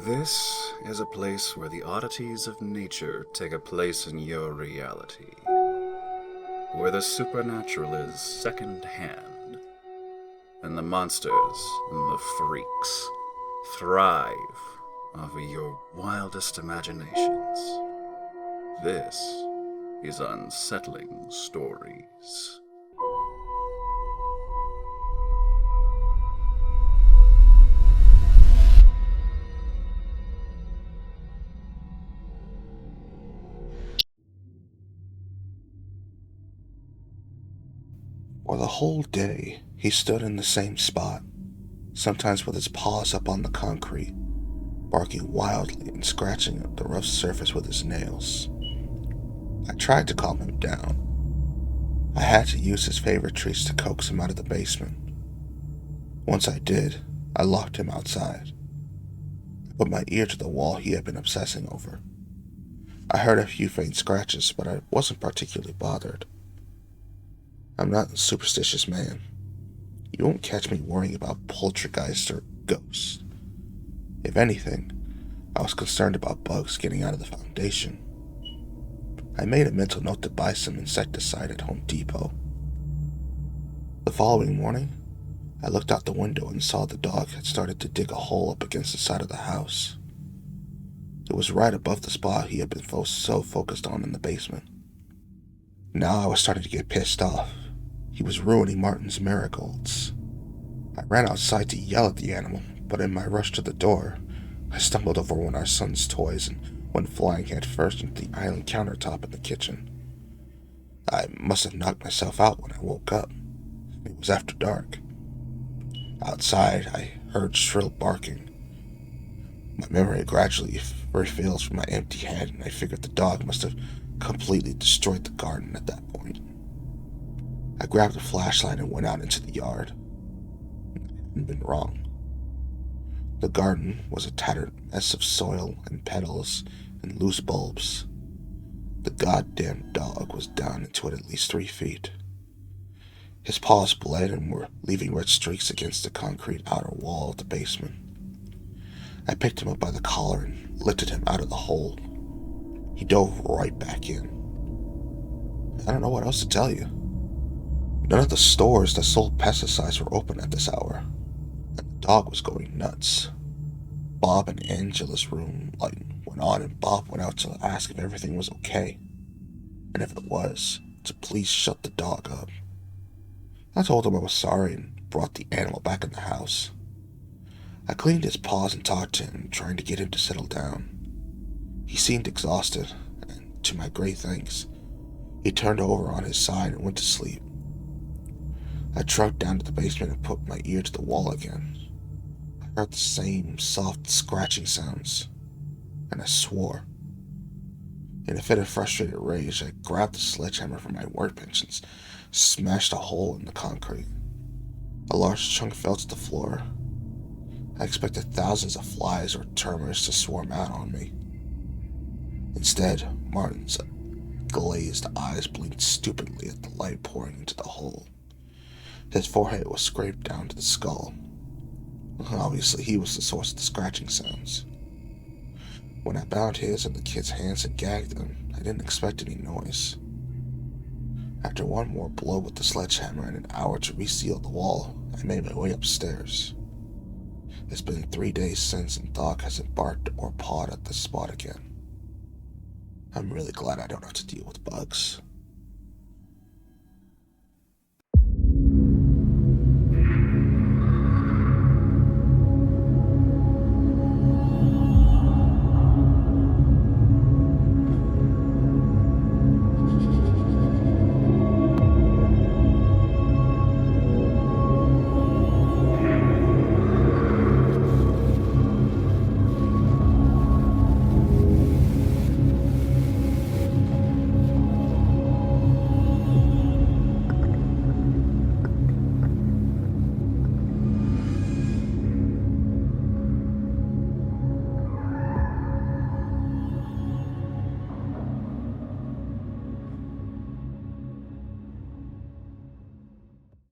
This is a place where the oddities of nature take a place in your reality, where the supernatural is second hand, and the monsters and the freaks thrive over your wildest imaginations. This is Unsettling Stories. For the whole day, he stood in the same spot, sometimes with his paws up on the concrete, barking wildly and scratching at the rough surface with his nails. I tried to calm him down. I had to use his favorite treats to coax him out of the basement. Once I did, I locked him outside. I put my ear to the wall he had been obsessing over. I heard a few faint scratches, but I wasn't particularly bothered. I'm not a superstitious man. You won't catch me worrying about poltergeists or ghosts. If anything, I was concerned about bugs getting out of the foundation. I made a mental note to buy some insecticide at Home Depot. The following morning, I looked out the window and saw the dog had started to dig a hole up against the side of the house. It was right above the spot he had been so focused on in the basement. Now I was starting to get pissed off. He was ruining Martin's marigolds. I ran outside to yell at the animal, but in my rush to the door, I stumbled over one of our son's toys and went flying head first into the island countertop in the kitchen. I must have knocked myself out when I woke up. It was after dark. Outside, I heard shrill barking. My memory gradually refills from my empty head, and I figured the dog must have completely destroyed the garden at that point. I grabbed a flashlight and went out into the yard. I hadn't been wrong. The garden was a tattered mess of soil and petals and loose bulbs. The goddamn dog was down into it at least 3 feet. His paws bled and were leaving red streaks against the concrete outer wall of the basement. I picked him up by the collar and lifted him out of the hole. He dove right back in. I don't know what else to tell you. None of the stores that sold pesticides were open at this hour, and the dog was going nuts. Bob and Angela's room light went on, and Bob went out to ask if everything was okay, and if it was, to please shut the dog up. I told him I was sorry and brought the animal back in the house. I cleaned his paws and talked to him, trying to get him to settle down. He seemed exhausted, and to my great thanks, he turned over on his side and went to sleep. I trudged down to the basement and put my ear to the wall again. I heard the same soft scratching sounds, and I swore. In a fit of frustrated rage, I grabbed the sledgehammer from my workbench and smashed a hole in the concrete. A large chunk fell to the floor. I expected thousands of flies or termites to swarm out on me. Instead, Martin's glazed eyes blinked stupidly at the light pouring into the hole. His forehead was scraped down to the skull. Obviously, he was the source of the scratching sounds. When I bound his and the kid's hands and gagged them, I didn't expect any noise. After one more blow with the sledgehammer and an hour to reseal the wall, I made my way upstairs. It's been 3 days since, and Doc hasn't barked or pawed at this spot again. I'm really glad I don't have to deal with bugs.